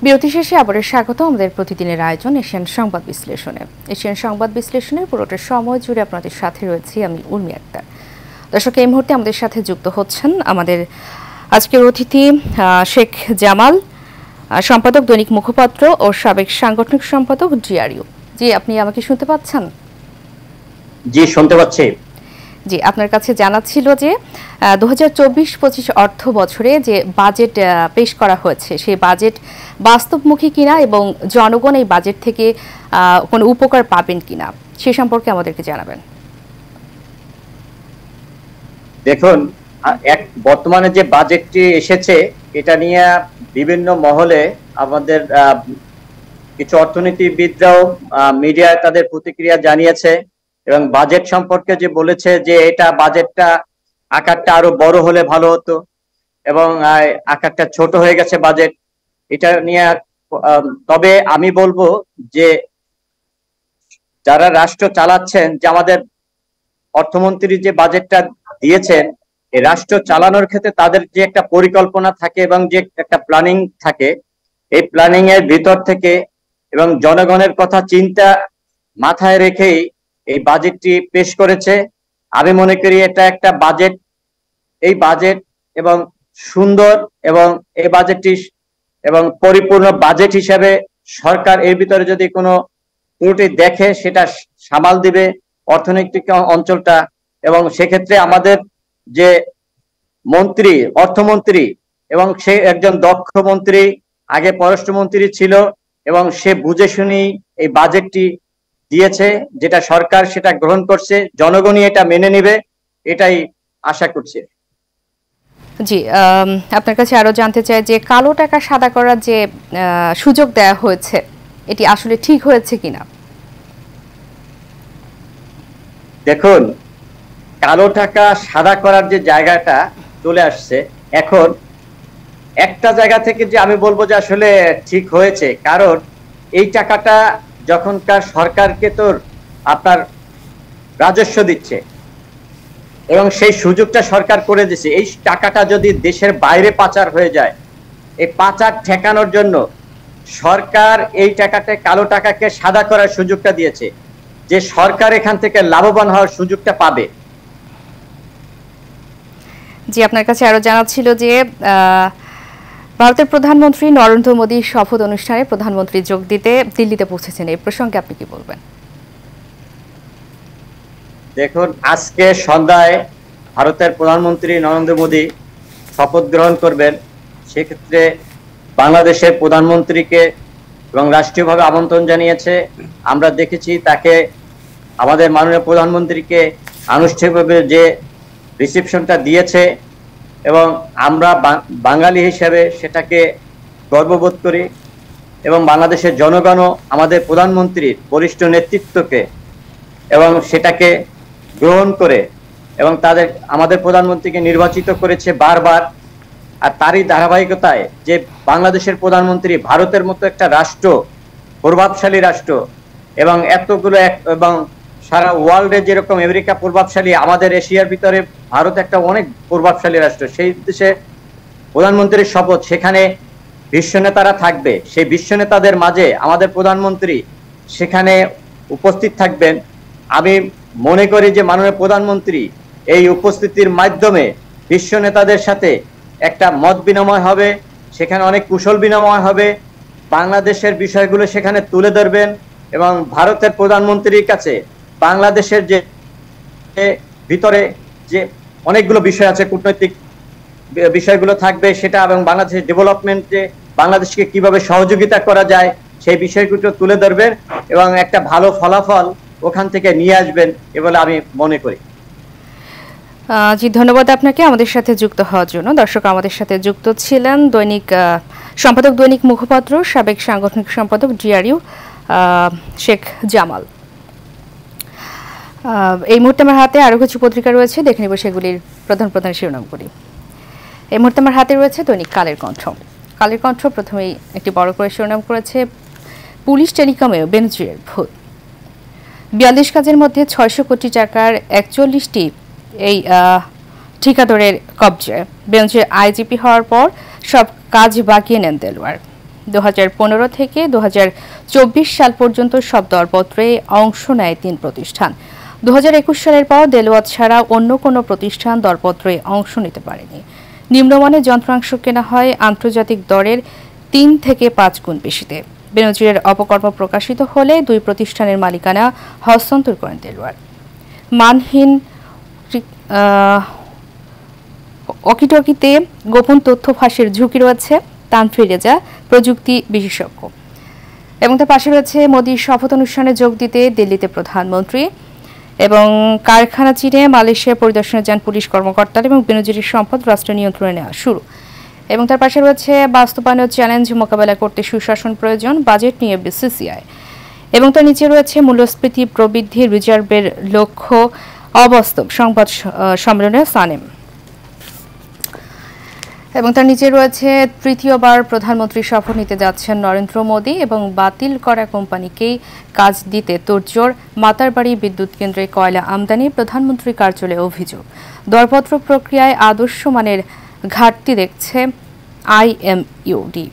বিরতি শেষে আবার স্বাগত আমাদের প্রতিদিনের আয়োজন এশিয়ান সংবাদ বিশ্লেষণে। এশিয়ান সংবাদ বিশ্লেষণের পুরোটা সময় জুড়ে আপনাদের সাথে রয়েছি আমি উর্মি আক্তার। দর্শক, এই মুহূর্তে আমাদের সাথে যুক্ত হচ্ছেন আমাদের আজকের অতিথি শেখ জামাল, সম্পাদক দৈনিক মুখপাত্র ও সাবেক সাংগঠনিক সম্পাদক ডিআরইউ। জি, আপনি আমাকে শুনতে পাচ্ছেন? জি, শুনতে পাচ্ছি। জি, আপনার কাছে জানা ছিল যে 2024-25 অর্থ বছরে যে বাজেট পেশ করা হয়েছে সেই বাজেট বাস্তবমুখী কিনা এবং জনগণ এই বাজেট থেকে কোনো উপকার পাবেন কিনা সে সম্পর্কে আমাদেরকে জানাবেন। দেখুন, বর্তমানে যে বাজেটটি এসেছে এটা নিয়ে বিভিন্ন মহলে আমাদের কিছু অর্থনীতিবিদরাও মিডিয়ায় তাদের প্রতিক্রিয়া জানিয়েছে এবং বাজেট সম্পর্কে যে বলেছে যে বাজেটটা আকারটা আরো বড় হলে ভালো হতো এবং আকারটা ছোট হয়ে গেছে বাজেট এটা নিয়ে। তবে আমি বলবো যে যারা রাষ্ট্র চালাচ্ছেন, যে আমাদের অর্থমন্ত্রী যে বাজেটটা দিয়েছেন, এই রাষ্ট্র চালানোর ক্ষেত্রে তাদের যে একটা পরিকল্পনা থাকে এবং যে একটা প্ল্যানিং থাকে, এই প্ল্যানিং এর ভিতর থেকে এবং জনগণের কথা চিন্তা মাথায় রেখেই এই বাজেটটি পেশ করেছে। আমি মনে করি এটা একটা বাজেট, এই বাজেট এবং সুন্দর এবং এই বাজেটটি এবং পরিপূর্ণ বাজেট হিসেবে সরকার এর ভিতরে যদি কোনো ত্রুটি দেখে সেটা সামাল দিবে অর্থনৈতিক অঞ্চলটা। এবং সেক্ষেত্রে আমাদের যে মন্ত্রী, অর্থমন্ত্রী, এবং সে একজন দক্ষ মন্ত্রী, আগে পররাষ্ট্রমন্ত্রী ছিল এবং সে বুঝে শুনেই এই বাজেটটি দিয়েছে, যেটা সরকার সেটা গ্রহণ করছে, জনগণই এটা মেনে নেবে এটাই আশা করছে। জি, আপনার কাছে আরো জানতে চাই যে কালো টাকা সাদা করার যে সুযোগ দেওয়া হয়েছে এটি আসলে ঠিক হয়েছে কিনা। দেখুন, কালো টাকা সাদা করার যে জায়গাটা চলে আসছে এখন, একটা জায়গা থেকে যে আমি বলবো যে আসলে ঠিক হয়েছে, কারণ এই টাকাটা যখনকার সরকারকে তো আপনার রাজস্ব দিচ্ছে এবং সেই সুযোগটা সরকার করে দিচ্ছে, এই টাকাটা যদি দেশের বাইরে পাচার হয়ে যায়, এই পাচার ঠেকানোর জন্য সরকার এই টাকাটা, কালো টাকাকে সাদা করার সুযোগটা দিয়েছে, যে সরকার এখান থেকে লাভবান হওয়ার সুযোগটা পাবে। জি, আপনার কাছে আরো জানা ছিল যে ভারতের প্রধানমন্ত্রী নরেন্দ্র মোদী শপথ অনুষ্ঠানে প্রধানমন্ত্রী যোগ দিতে দিল্লিতে পৌঁছেছেন, এই প্রসঙ্গে আপনি কি বলবেন? দেখুন, আজকে সন্ধ্যায় ভারতের প্রধানমন্ত্রী নরেন্দ্র মোদী শপথ গ্রহণ করবেন। সেক্ষেত্রে বাংলাদেশের প্রধানমন্ত্রীকে এবং রাষ্ট্রীয়ভাবে আমন্ত্রণ জানিয়েছে। আমরা দেখেছি তাকে, আমাদের মাননীয় প্রধানমন্ত্রীকে আনুষ্ঠানিকভাবে যে রিসেপশনটা দিয়েছে এবং আমরা বাঙালি হিসেবে সেটাকে গর্ববোধ করি এবং বাংলাদেশের জনগণও আমাদের প্রধানমন্ত্রীর বরিষ্ঠ নেতৃত্বকে এবং সেটাকে গ্রহণ করে এবং আমাদের প্রধানমন্ত্রীকে নির্বাচিত করেছে বারবার। আর তারই ধারাবাহিকতায় যে বাংলাদেশের প্রধানমন্ত্রী ভারতের মতো একটা রাষ্ট্র, প্রভাবশালী রাষ্ট্র এবং এতগুলো এবং সারা ওয়ার্ল্ডে যেরকম আমেরিকা প্রভাবশালী, আমাদের এশিয়ার ভিতরে ভারত একটা অনেক প্রভাবশালী রাষ্ট্র, সেই দেশে প্রধানমন্ত্রীর শপথ, সেখানে বিশ্ব নেতারা থাকবে, সেই বিশ্ব নেতাদের মাঝে আমাদের প্রধানমন্ত্রী সেখানে উপস্থিত থাকবেন। আমি মনে করি যে মাননীয় প্রধানমন্ত্রী এই উপস্থিতির মাধ্যমে বিশ্ব নেতাদের সাথে একটা মত বিনিময় হবে, সেখানে অনেক কুশল বিনিময় হবে, বাংলাদেশের বিষয়গুলো সেখানে তুলে ধরবেন এবং ভারতের প্রধানমন্ত্রীর কাছে বাংলাদেশের যে ভিতরে যে অনেকগুলো বিষয় আছে, কূটনৈতিক বিষয়গুলো থাকবে সেটা, এবং বাংলাদেশের ডেভেলপমেন্টে বাংলাদেশকে কিভাবে সহযোগিতা করা যায় সেই বিষয়গুলো তুলে ধরবেন এবং একটা ভালো ফলাফল ওখান থেকে নিয়ে আসবেন এ বলে আমি মনে করি। জি, ধন্যবাদ আপনাকে আমাদের সাথে যুক্ত হওয়ার জন্য। দর্শক, আমাদের সাথে যুক্ত ছিলেন সম্পাদক দৈনিক মুখপাত্র, সাবেক সাংগঠনিক সম্পাদক ডিআরইউ শেখ জামাল। এই মুহূর্তে আমার হাতে আরো কিছু পত্রিকা রয়েছে, দেখে নেব সেগুলির প্রধান প্রধান শিরোনামগুলি। এই মুহূর্তে আমার হাতে রয়েছে দৈনিক কালের কণ্ঠ। কালের কণ্ঠ প্রথমেই একটি বড় করে শিরোনাম করেছে, পুলিশ টেলিকমে বেনজিরের ভূত। 42 কাজের মধ্যে 600 কোটি টাকার 41টি এই ঠিকাদারের কবজায়। বেনজির আইজিপি হওয়ার পর সব কাজ বাগিয়ে নেন দেলোয়ার। 2015 থেকে 2024 সাল পর্যন্ত সব দরপত্রে অংশ নেয় 3 প্রতিষ্ঠান। 2021 সালের পর দেলোয়ার ছাড়া অন্য কোনো প্রতিষ্ঠান দরপত্রে অংশ নিতে পারেনি। নিম্নমানের যন্ত্রাংশ কেনা হয় আন্তর্জাতিক দরের 3 থেকে 5 গুণ বেশিতে। বেনজিরের অপকর্ম প্রকাশিত হলে 2 প্রতিষ্ঠানের মালিকানা হস্তান্তর করেন দেলোয়ার। মানহীন অকিটকিতে গোপন তথ্য ফাঁসের ঝুঁকি রয়েছে তানভীর রেজা, প্রযুক্তি বিশেষজ্ঞ। এবং তার পাশে রয়েছে মোদির শপথ অনুষ্ঠানে যোগ দিতে দিল্লিতে প্রধানমন্ত্রী এবং কারখানা চীনে মালয়েশিয়া পরিদর্শনে যান পুলিশ কর্মকর্তারা এবং বেনজিরের সম্পদ রাষ্ট্র নিয়ন্ত্রণে নেওয়া শুরু। এবং তার পাশে রয়েছে বাস্তবায়নের চ্যালেঞ্জ মোকাবেলা করতে সুশাসন প্রয়োজন, বাজেট নিয়ে বিসিসিআই। এবং তার নিচে রয়েছে মূল্যস্ফীতি প্রবৃদ্ধি, রিজার্ভের লক্ষ্য অবাস্তব, সংবাদ সম্মেলনে সানেম। এবং তার নিচে রয়েছে তৃতীয়বার প্রধানমন্ত্রী শপথ নিতে যাচ্ছেন নরেন্দ্র মোদী এবং বাতিল করা কোম্পানিকেই কাজ দিতে তোড়জোড়। মাতারবাড়ি বিদ্যুৎ কেন্দ্রে কয়লা আমদানি, প্রধানমন্ত্রীর কার্যালয়ে অভিযোগ। দরপত্র প্রক্রিয়ায় আদর্শ মানের ঘাটতি দেখছে আইএমইউডি।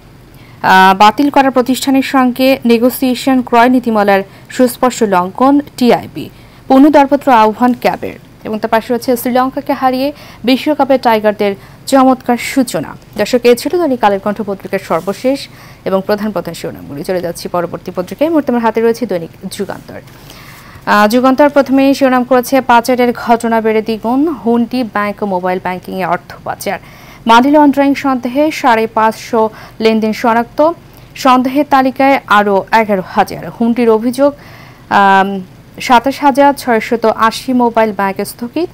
বাতিল করা প্রতিষ্ঠানের সঙ্গে নেগোসিয়েশন, ক্রয় নীতিমালার সুস্পষ্ট লঙ্ঘন টিআইবি। পুনঃ দরপত্র আহ্বান ক্যাবের। এবং তার পাশে রয়েছে শ্রীলঙ্কাকে হারিয়ে বিশ্বকাপে টাইগারদের চমৎকার সূচনা। দর্শক, এ ছিল দৈনিক কালের কণ্ঠ পত্রিকার সর্বশেষ এবং প্রধান শিরোনামগুলি। চলে যাচ্ছি পরবর্তী পত্রিকায়। মুহূর্তে আমার হাতে রয়েছে দৈনিক যুগান্তর। যুগান্তর প্রথমে শিরোনাম করেছে পাচারের ঘটনা বেড়ে দ্বিগুণ, হুন্ডি, ব্যাংক ও মোবাইল ব্যাংকিংয়ে অর্থ পাচার। মানি লন্ডারিং সন্দেহে 550 লেনদেন শনাক্ত, সন্দেহের তালিকায় আরও 11,000। হুন্ডির অভিযোগ 27,680 মোবাইল ব্যাংক স্থগিত,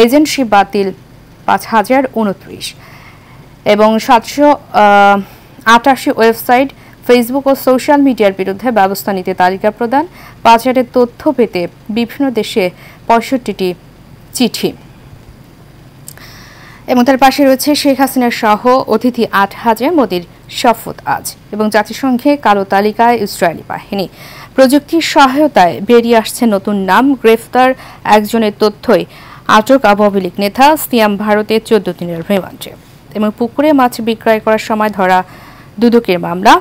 এজেন্সি বাতিল 5,029 এবং 788 ওয়েবসাইট, ফেসবুক ও সোশ্যাল মিডিয়ার বিরুদ্ধে ব্যবস্থা নিতে তালিকা প্রদান। পাচারের তথ্য পেতে বিভিন্ন দেশে 65টি চিঠি। এবং তার পাশে রয়েছে শেখ হাসিনার সহ অতিথি 8,000, মোদির শপথ আজ। এবং জাতিসংঘে কালো তালিকায় ইসরায়েলি বাহিনী। প্রযুক্তির সহায়তায় বেরিয়ে আসছে নতুন নাম, গ্রেফতার একজনের তথ্যই আটক আওয়ামী লীগ নেতা। সিয়াম ভারতে 14 দিনের রিমান্ডে। এবং পুকুরে মাছ বিক্রয় করার সময় ধরা দুদকের মামলা,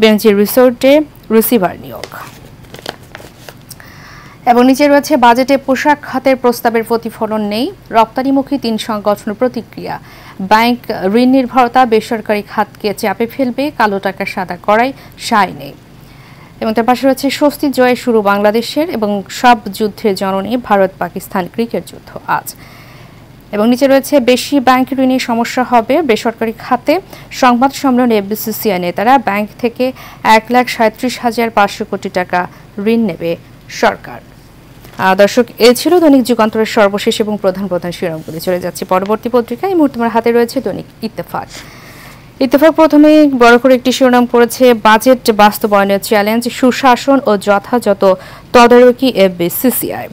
বেনজির রিসোর্টে রিসিভার নিয়োগ। এবং নিচে রয়েছে বাজেটে পোশাক খাতের প্রস্তাবের প্রতিফলন নেই, রপ্তানিমুখী 3 সংগঠন প্রতিক্রিয়া। ব্যাংক ঋণ নির্ভরতা বেসরকারি খাতকে চাপে ফেলবে, কালো টাকা সাদা করাই সায় নেই। এবং তার পাশে রয়েছে স্বস্তির জয়ে শুরু বাংলাদেশের এবং সব যুদ্ধের জননী ভারত পাকিস্তান ক্রিকেট যুদ্ধ আজ। এবং নিচে রয়েছে বেশি ব্যাংক ঋণে সমস্যা হবে বেসরকারি খাতে, সংবাদ সম্মেলনে বিসিসিআই নেতারা। ব্যাংক থেকে 1,37,500 কোটি টাকা ঋণ নেবে সরকার। দর্শক, এ ছিল দৈনিক যুগান্তরের সর্বশেষ এবং প্রধান শিরোনামগুলি। চলে যাচ্ছি পরবর্তী পত্রিকা। এই মুহূর্তে আমার হাতে রয়েছে দৈনিক ইত্তেফাক। ইত্তেফাক প্রথমে বড় করে একটি শিরোনাম করেছে বাজেট বাস্তবায়নের চ্যালেঞ্জ, সুশাসন ও যথাযথ তদারকি বিসিসিআই।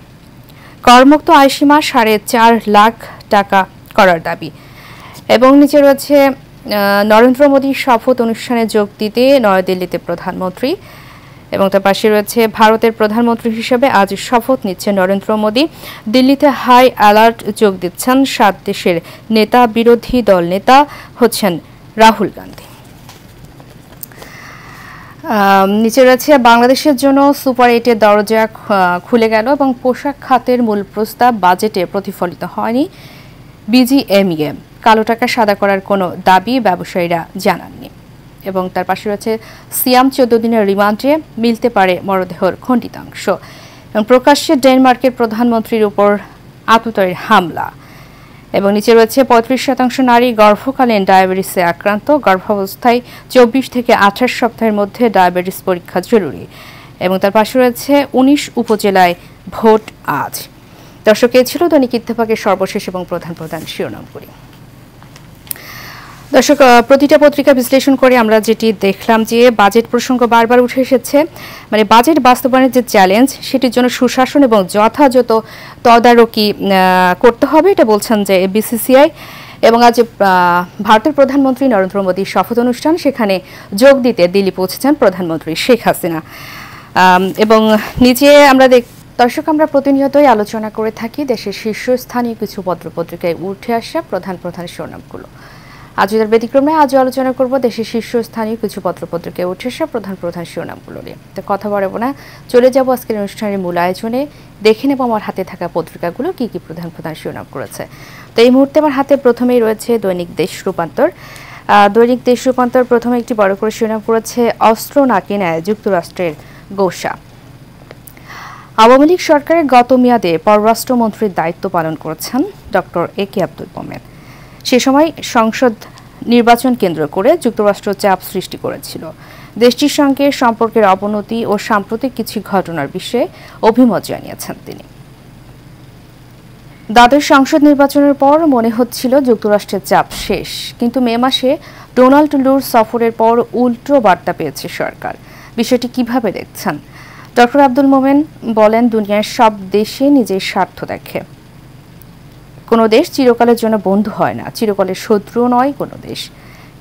করমুক্ত আয়সীমা 4.5 লাখ টাকা করার দাবি। এবং নিচে রয়েছে নরেন্দ্র মোদীর শপথ অনুষ্ঠানে যোগ দিতে নয়াদিল্লিতে প্রধানমন্ত্রী। এবং তার পাশে রয়েছে ভারতের প্রধানমন্ত্রী হিসেবে আজ শপথ নিচ্ছেন নরেন্দ্র মোদী। দিল্লিতে হাই অ্যালার্ট যোগ দিচ্ছেন 7 দেশের নেতা, বিরোধী দল নেতা হচ্ছেন রাহুল গান্ধী। নিচে রয়েছে বাংলাদেশের জন্য সুপার 8-এর দরজা খুলে গেল এবং পোশাক খাতের মূল প্রস্তাব বাজেটে প্রতিফলিত হয়নি। বিজিএমইএ কালো টাকা সাদা করার কোনো দাবি ব্যবসায়ীরা জানাননি। এবং তার পাশে রয়েছে সিয়াম 14 দিনের রিমান্ডে, মিলতে পারে মরদেহর খণ্ডিতাংশ। এবং প্রকাশ্যে ডেনমার্কের প্রধানমন্ত্রীর উপর আততায়ীর হামলা। এবং নিচে রয়েছে 35% নারী গর্ভকালীন ডায়াবেটিসে আক্রান্ত, গর্ভাবস্থায় 24 থেকে 28 সপ্তাহের মধ্যে ডায়াবেটিস পরীক্ষা জরুরি। এবং তার পাশে রয়েছে 19 উপজেলায় ভোট আজ। দর্শক, এ ছিল দৈনিক ইত্তেফাকের সর্বশেষ এবং প্রধান শিরোনামগুলি। দর্শক, প্রতিটা পত্রিকা বিশ্লেষণ করে আমরা যেটি দেখলাম যে বাজেট প্রসঙ্গ বারবার উঠে এসেছে। মানে বাজেট বাস্তবায়নের যে চ্যালেঞ্জ, সেটির জন্য সুশাসন এবং যথাযথ তদারকি করতে হবে, এটা বলছেন যে বিসিসিআই। এবং আজ ভারতের প্রধানমন্ত্রী নরেন্দ্র মোদীর শপথ অনুষ্ঠান, সেখানে যোগ দিতে দিল্লি পৌঁছেছেন প্রধানমন্ত্রী শেখ হাসিনা। এবং নিচে আমরা দর্শক, আমরা প্রতিনিয়তই আলোচনা করে থাকি দেশের শীর্ষস্থানীয় কিছু পত্রপত্রিকায় উঠে আসা প্রধান শিরোনামগুলো। আজ এর ব্যতিক্রমে আজও আলোচনা করব দেশের শীর্ষস্থানীয় কিছু পত্রপত্রিকায় উঠে আসা প্রধান প্রধান শিরোনামগুলো নিয়ে। তো কথা বাড়াবো না, চলে যাব আজকের অনুষ্ঠানের মূল আয়োজনে। দেখে নেব আমার হাতে থাকা পত্রিকাগুলো কি কি প্রধান প্রধান শিরোনাম করেছে। তো এই মুহূর্তে আমার হাতে প্রথমেই রয়েছে দৈনিক দেশ রূপান্তর। দৈনিক দেশ রূপান্তর প্রথমে একটি বড় করে শিরোনাম করেছে অস্ত্র না কেনায় যুক্তরাষ্ট্রের গোসা। আওয়ামী লীগ সরকারের গত মেয়াদে পররাষ্ট্রমন্ত্রীর দায়িত্ব পালন করেছেন ডক্টর একে আব্দুল মোমেন। সে সময় সংসদ নির্বাচন কেন্দ্র করে যুক্তরাষ্ট্র চাপ সৃষ্টি করেছিল। দেশটির সঙ্গে সম্পর্কের অবনতি ও সাম্প্রতিক কিছু ঘটনার বিষয়ে অভিমত জানিয়েছেন তিনি। দ্বাদশ সংসদ নির্বাচনের পর মনে হচ্ছিল যুক্তরাষ্ট্রের চাপ শেষ, কিন্তু মে মাসে ডোনাল্ড ট্রাম্পের সফরের পর উল্টো বার্তা পেয়েছে সরকার। বিষয়টি কিভাবে দেখছেন? ডক্টর আব্দুল মোমেন বলেন, দুনিয়ার সব দেশে নিজের স্বার্থ দেখে। কোনো দেশ চিরকালের জন্য বন্ধু হয় না, চিরকালের শত্রু নয় কোনো দেশ।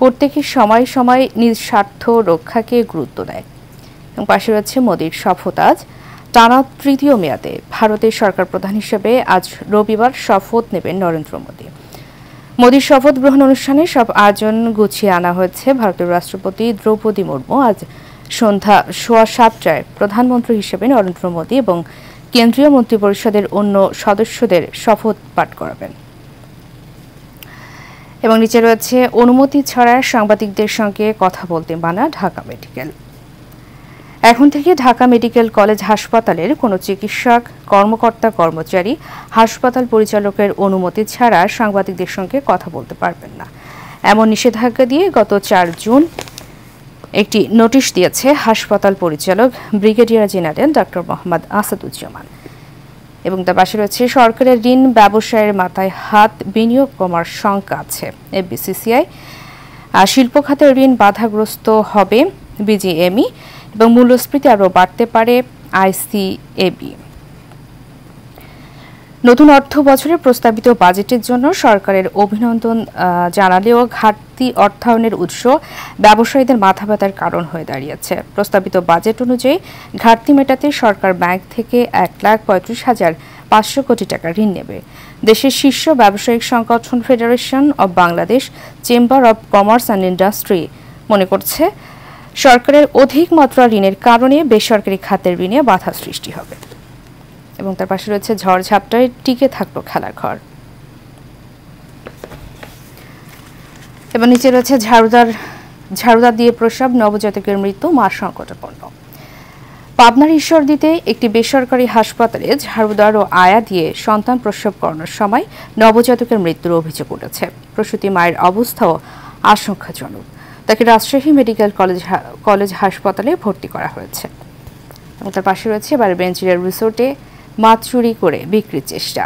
প্রত্যেকের সময় সময় নিজ স্বার্থ রক্ষাকে গুরুত্ব দেয়। এবং পাশে রয়েছে মোদির শপথ আজ। টানা তৃতীয় মেয়াদে ভারতের সরকার প্রধান হিসেবে আজ রবিবার শপথ নেবেন নরেন্দ্র মোদি। মোদির শপথ গ্রহণ অনুষ্ঠানে সব আয়োজন গুছিয়ে আনা হয়েছে। ভারতের রাষ্ট্রপতি দ্রৌপদী মুর্মু আজ সন্ধ্যা 7:15টায় প্রধানমন্ত্রী হিসেবে নরেন্দ্র মোদি এবং কেন্দ্রীয় মন্ত্রিপরিষদের অন্য সদস্যদের শপথ পাঠ করাবেন। এবং নিচে রয়েছে অনুমতি ছাড়া সাংবাদিকদের সঙ্গে কথা বলতে মানা ঢাকা মেডিকেল। এখন থেকে ঢাকা মেডিকেল কলেজ হাসপাতালের কোনো চিকিৎসক, কর্মকর্তা, কর্মচারী হাসপাতাল পরিচালকের অনুমতি ছাড়া সাংবাদিকদের সঙ্গে কথা বলতে পারবেন না, এমন নিষেধাজ্ঞা দিয়ে গত 4 জুন একটি নোটিশ দিয়েছে হাসপাতাল পরিচালক brigadier general doctor Mohammad Asaduzzaman. এবং তার পাশে রয়েছে সরকারের ঋণ ব্যবসায়ের মাথায় হাত, বিনিয়োগ কমার শঙ্কা আছে এফবিসিসিআই। শিল্প খাতের ঋণ বাধাগ্রস্ত হবে বিজিএমই এবং মূল্যস্ফীতি আরও বাড়তে পারে আইসিএবি। নতুন অর্থ বছরের প্রস্তাবিত বাজেটের জন্য সরকারের অভিনন্দন জানালেও ঘাটতি অর্থায়নের উৎস ব্যবসায়ীদের মাথা ব্যথার কারণ হয়ে দাঁড়িয়েছে। প্রস্তাবিত বাজেট অনুযায়ী ঘাটতি মেটাতে সরকার ব্যাংক থেকে 1,35,500 কোটি টাকা ঋণ নেবে। দেশের শীর্ষ ব্যবসায়িক সংগঠন federation of Bangladesh chamber of commerce and industry মনে করছে, সরকারের অধিক মাত্রা ঋণের কারণে বেসরকারি খাতের ঋণে বাধা সৃষ্টি হবে। এবং তার পাশে রয়েছে ঝড়ঝাপটায় টিকে থাকলো খেলার ঘর। এবং নিচে রয়েছে ঝাড়ুদার দিয়ে প্রসব, নবজাতকের মৃত্যু, মা সংকটাপন্ন। পাবনার ঈশ্বরদীতে একটি বেসরকারি হাসপাতালে ঝাড়ুদার ও আয়া দিয়ে সন্তান প্রসব করানোর সময় নবজাতকের মৃত্যুর অভিযোগ উঠেছে। প্রসূতি মায়ের অবস্থাও আশঙ্কাজনক। তাকে রাজশাহী মেডিকেল কলেজ হাসপাতালে ভর্তি করা হয়েছে। এবং তার পাশে রয়েছে বারবেঞ্চিয়ার রিসোর্টে মাছ চুরি করে বিক্রির চেষ্টা।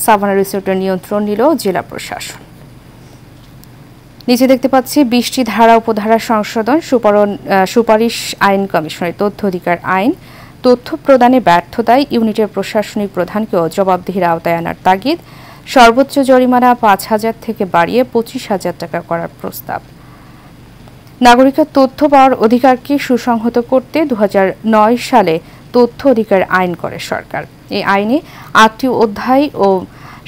সাভানা রিসোর্টের নিয়ন্ত্রণ নিল জেলা প্রশাসন। নিচে দেখতে পাচ্ছি 20টি ধারা উপধারা সংশোধন, সুপারিশ আইন কমিশনের তথ্য অধিকার আইন, তথ্য প্রদানে ব্যর্থতায় ইউনিটের প্রশাসনিক প্রধানকেও জবাবদিহির আওতায় আনার তাগিদ, সর্বোচ্চ জরিমানা 5,000 থেকে বাড়িয়ে 25,000 টাকা করার প্রস্তাব। নাগরিকের তথ্য পাওয়ার অধিকারকে সুসংহত করতে 2009 সালে তথ্য অধিকার আইন করে সরকার। এই আইনে 8টি অধ্যায় ও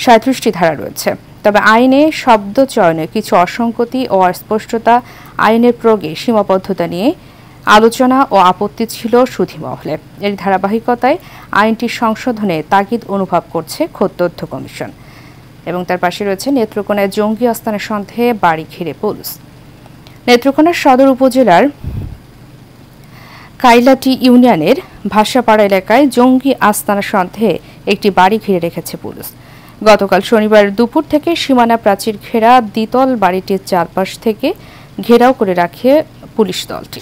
37টি ধারা রয়েছে। তবে আইনে শব্দ চয়নে কিছু অসঙ্গতি ও অস্পষ্টতা, আইনের প্রয়োগে সীমাবদ্ধতা নিয়ে আলোচনা ও আপত্তি ছিল সুধী মহলে। এর ধারাবাহিকতায় আইনটি সংশোধনে তাগিদ অনুভব করছে খোদ তথ্য কমিশন। এবং তার পাশে রয়েছে নেত্রকোনায় জঙ্গি আস্তানার সন্দেহে বাড়ি ঘিরে পুলিশ। নেত্রকোনার সদর উপজেলার কাইলাটি ইউনিয়নের ভাষাপাড়া এলাকায় জঙ্গি আস্তানা সন্দেহে একটি বাড়ি ঘিরে রেখেছে পুলিশ। গতকাল শনিবার দুপুর থেকে সীমানা প্রাচীর ঘেরা দ্বিতল বাড়িটির চারপাশ থেকে ঘেরাও করে রাখে পুলিশ দলটি।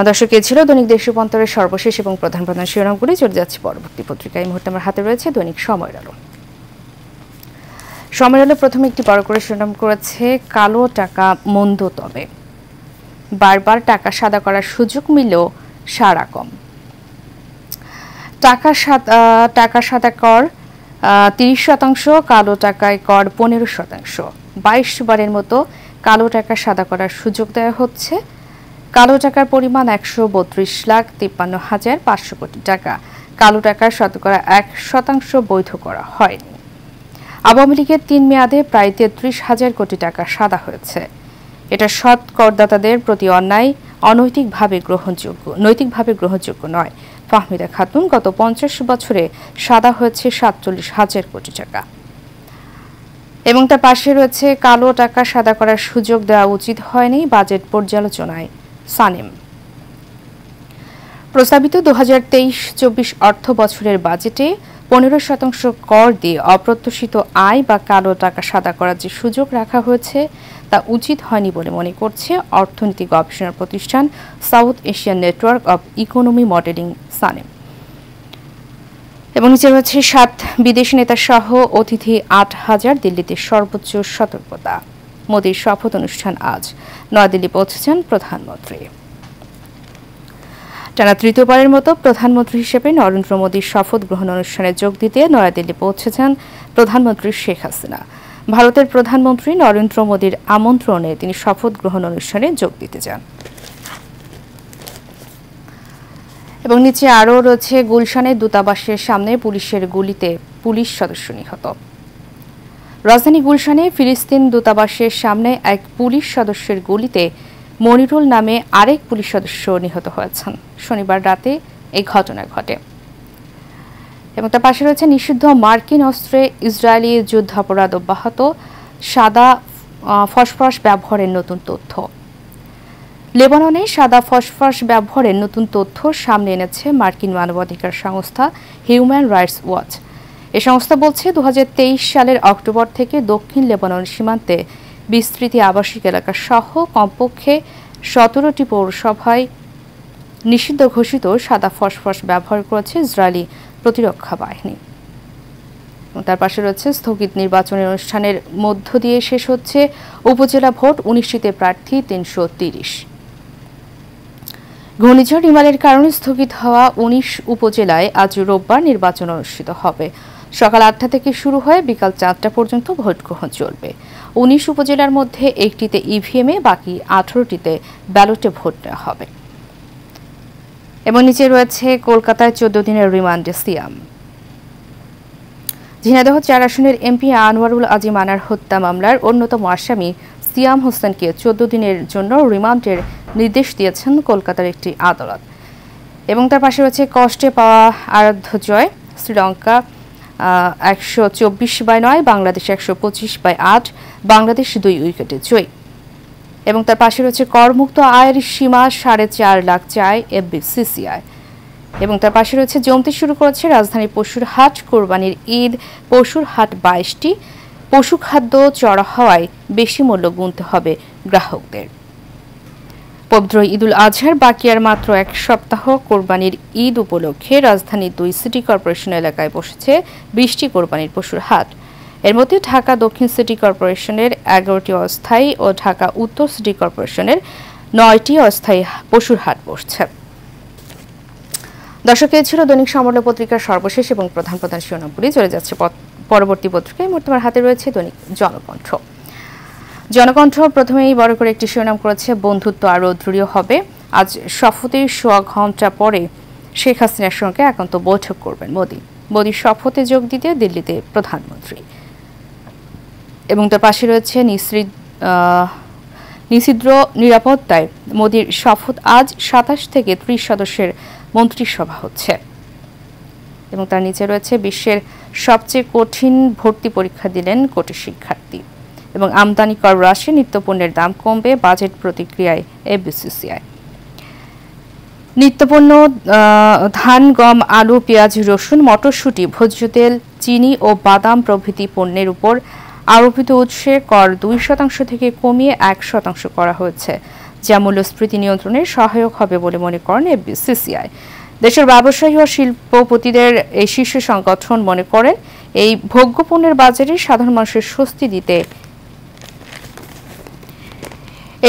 দর্শক, এ ছিল দৈনিক দেশ রূপান্তরের সর্বশেষ এবং প্রধান প্রধান শিরোনামগুলি। চলে যাচ্ছে পরবর্তী পত্রিকা। এই মুহূর্তে আমার হাতে রয়েছে দৈনিক সময়ের আলো। সময়ের আলো প্রথমে একটি বড় করে শিরোনাম করেছে কালো টাকা মন্দ, তবে বারবার টাকা সাদা করার সুযোগ মিললেও সাড়া কম। টাকা সাদা কর 30%, কালো টাকায় কর 15%। 22 বারের মতো কালো টাকা সাদা করার সুযোগ দেওয়া হচ্ছে। কালো টাকার পরিমাণ 132,53,500 কোটি টাকা। কালো টাকার শতকরা 1% বৈধ করা হয়নি। আওয়ামী লীগের ৩ মেয়াদে প্রায় ৩৩,০০০ কোটি টাকা সাদা হয়েছে। এটা সৎ করদাতাদের প্রতি অন্যায়, নৈতিকভাবে গ্রহণযোগ্য নয়। ফাহমিদা খাতুন, গত ৫০ বছরে সাদা হয়েছে ৪৭,০০০ কোটি টাকা। এবং তার পাশে রয়েছে কালো টাকা সাদা করার সুযোগ দেওয়া উচিত হয়নি বাজেট পর্যালোচনায় সানেম। প্রস্তাবিত ২০২৩-২৪ অর্থ বছরের বাজেটে ১৫% কর দিয়ে অপ্রত্যাশিত আয় বা কালো টাকা সাদা করার যে সুযোগ রাখা হয়েছে তা উচিত হয়নি বলে মনে করছে অর্থনীতি গবেষণা প্রতিষ্ঠান south Asian network of economy modelling SANEM. এবং নিচে রয়েছে ৭ বিদেশি নেতা সহ অতিথি ৮,০০০, দিল্লিতে সর্বোচ্চ সতর্কতা। মোদির শপথ অনুষ্ঠান আজ, নয়াদিল্লি পৌঁছেছেন প্রধানমন্ত্রী। টানা তৃতীয়বারের মতো প্রধানমন্ত্রী হিসেবে নরেন্দ্র মোদির শপথ গ্রহণ অনুষ্ঠানে যোগ দিতে নয়াদিল্লি পৌঁছেছেন প্রধানমন্ত্রী শেখ হাসিনা। ভারতের প্রধানমন্ত্রী নরেন্দ্র মোদির আমন্ত্রণে তিনি শপথ গ্রহণ অনুষ্ঠানে যোগ দিতে যান। এবং নিচে আরও রয়েছে গুলশানের দূতাবাসের সামনে পুলিশের গুলিতে পুলিশ সদস্য নিহত। রাজধানী গুলশানে ফিলিস্তিন দূতাবাসের সামনে এক পুলিশ সদস্যের গুলিতে মনিরুল নামে আরেক পুলিশ সদস্য নিহত হয়েছেন। শনিবার রাতে এই ঘটনা ঘটে। এবং তার পাশে রয়েছে নিষিদ্ধ মার্কিন অস্ত্রে ইসরায়েলি যুদ্ধাপরাধ অব্যাহত, সাদা ফসফরাস ব্যবহারের নতুন তথ্য। লেবাননে সাদা ফসফরাস ব্যবহারের নতুন তথ্য সামনে এনেছে মার্কিন মানবাধিকার সংস্থা হিউম্যান রাইটস ওয়াচ। এ সংস্থা বলছে ২০২৩ সালের অক্টোবর থেকে দক্ষিণ লেবানন সীমান্তে বিস্তৃত আবাসিক এলাকা সহ কমপক্ষে ১৭টি পৌরসভায় নিষিদ্ধ ঘোষিত সাদা ফসফরাস ব্যবহার করেছে ইসরায়েলি প্রতিরক্ষা বাহিনী। তার পাশে রয়েছে স্থগিত নির্বাচনের অনুষ্ঠানের মধ্য দিয়ে শেষ হচ্ছে উপজেলা ভোট, ১৯টিতে প্রার্থী ৩৩০। ঘূর্ণিঝড় রিমালের কারণে স্থগিত হওয়া ১৯ উপজেলায় আজ রোববার নির্বাচন অনুষ্ঠিত হবে। সকাল ৮টা থেকে শুরু হয়ে বিকাল ৪টা পর্যন্ত ভোট গ্রহণ চলবে। ১৯ উপজেলার মধ্যে একটিতে ইভিএমে, বাকি 18টিতে ব্যালটে ভোট নেওয়া হবে। এবং নিচে রয়েছে কলকাতায় ১৪ দিনের রিমান্ডে সিয়াম। ঝিনাইদহ ৪ আসনের এমপি আনোয়ারুল আজিম আনার হত্যা মামলার অন্যতম আসামি সিয়াম হোসেনকে ১৪ দিনের জন্য রিমান্ডের নির্দেশ দিয়েছেন কলকাতার একটি আদালত। এবং তার পাশে রয়েছে কষ্টে পাওয়া আরাধ্য জয়, শ্রীলঙ্কা ১২৪/৯, বাংলাদেশ ১২৫/৮, বাংলাদেশ ২ উইকেটে জয়ী। এবং তার পাশে রয়েছে করমুক্ত আয়ের সীমা ৪.৫ লাখ চায় এফবিসিসিআই। এবং তার পাশে রয়েছে জমতে শুরু করেছে রাজধানীর পশুর হাট, কোরবানির ঈদ, পশুর হাট ২২টি, পশু খাদ্য চড়া হওয়ায় বেশি মূল্য গুনতে হবে গ্রাহকদের। পবিত্র ঈদুল আজহার বাকি আর মাত্র ১ সপ্তাহ। কোরবানির ঈদ উপলক্ষে রাজধানীর ২ সিটি কর্পোরেশন এলাকায় বসেছে ২০টি কোরবানির পশুর হাট। এর মধ্যে ঢাকা দক্ষিণ সিটি কর্পোরেশনের ১১টি অস্থায়ী ও ঢাকা উত্তর সিটি কর্পোরেশনের ৯টি অস্থায়ী পশুর হাট বসছে। দর্শক, এ ছিল দৈনিক সমরল পত্রিকার সর্বশেষ এবং প্রধান প্রধান শিরোনামগুলি। চলে যাচ্ছে পরবর্তী পত্রিকায়। তোমার হাতে রয়েছে দৈনিক জনকণ্ঠ। জনকণ্ঠ প্রথমেই বড় করে একটি শিরোনাম করেছে, বন্ধুত্ব আরও দৃঢ় হবে। আজ শপথের সোয়া ঘণ্টা পরে শেখ হাসিনার সঙ্গে একান্ত বৈঠক করবেন মোদি। মোদির শপথে যোগ দিতে দিল্লিতে প্রধানমন্ত্রী। এবং তার পাশে রয়েছে নিষিদ্ধ নিরাপত্তায় মোদির শপথ আজ। ২৭ থেকে ৩০ সদস্যের মন্ত্রিসভা হচ্ছে। এবং তার নিচে রয়েছে, বিশ্বের সবচেয়ে কঠিন ভর্তি পরীক্ষা দিলেন কোটি শিক্ষার্থী। এবং আমদানি কর হ্রাসে নিত্যপণ্যের দাম কমবে, বাজেট প্রতিক্রিয়ায় এফবিসিসিআই। নিত্যপণ্য ধান, গম, আলু, পেঁয়াজ, রসুন, মটরশুঁটি, ভোজ্য তেল, চিনি ও বাদাম প্রভৃতি পণ্যের উপর আরোপিত উৎসে কর ২% থেকে কমিয়ে ১% করা হয়েছে, যা মূল্যস্ফীতি নিয়ন্ত্রণে সহায়ক হবে বলে মনে করেন এফবিসিসিআই। দেশের ব্যবসায়ী ও শিল্পপতিদের এই শীর্ষ সংগঠন মনে করেন, এই ভোগ্যপণ্যের বাজারে সাধারণ মানুষের স্বস্তি দিতে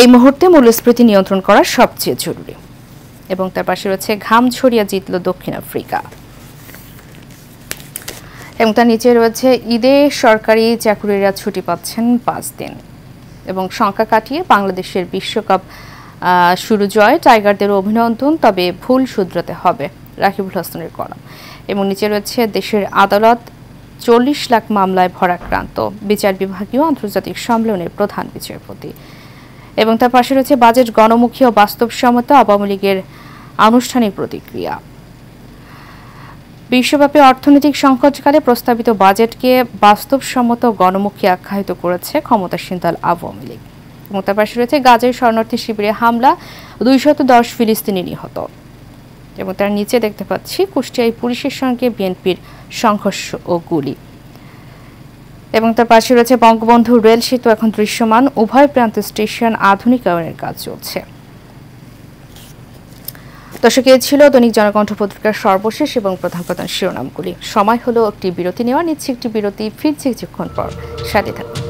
এই মুহূর্তে মূল্যস্ফীতি নিয়ন্ত্রণ করা সবচেয়ে জরুরি। এবং তার পাশে রয়েছে, ঘাম ঝরিয়া জিতল দক্ষিণ আফ্রিকা। এবং তার নিচে রয়েছে, ঈদে সরকারি চাকুরিরা ছুটি পাচ্ছেন ৫ দিন। এবং সংখ্যা কাটিয়ে বাংলাদেশের বিশ্বকাপ শুরু জয়, টাইগারদের অভিনন্দন, তবে ভুল শুধরাতে হবে, রাকিবুল হাসানের কলাম। এবং নিচে রয়েছে, দেশের আদালত 40 লাখ মামলায় ভরাক্রান্ত বিচার বিভাগীয় আন্তর্জাতিক সম্মেলনের প্রধান বিচারপতি। এবং তার পাশে রয়েছে বাজেট গণমুখী ও বাস্তবসম্মত, আওয়ামী লীগের আনুষ্ঠানিক প্রতিক্রিয়া। বিশ্বব্যাপী অর্থনৈতিক সংকটকালে প্রস্তাবিত বাজেটকে বাস্তবসম্মত গণমুখী আখ্যায়িত করেছে ক্ষমতাসীন দল আওয়ামী লীগ। এবং তার পাশে রয়েছে গাজায় শরণার্থী শিবিরে হামলা, 210 ফিলিস্তিনি নিহত। এবং তার নিচে দেখতে পাচ্ছি কুষ্টিয়ায় পুলিশের সঙ্গে বিএনপির সংঘর্ষ ও গুলি। এবং তার পাশে রয়েছে বঙ্গবন্ধু রেল সেতু এখন দৃশ্যমান, উভয় প্রান্ত স্টেশন আধুনিকায়নের কাজ চলছে। দর্শক, এ ছিল দৈনিক জনকণ্ঠ পত্রিকার সর্বশেষ এবং প্রধান প্রধান শিরোনামগুলি। সময় হলো একটি বিরতি নেওয়া, নিচ্ছে একটি বিরতি, ফিরছি কিছুক্ষণ পর, সাথে থাকুন।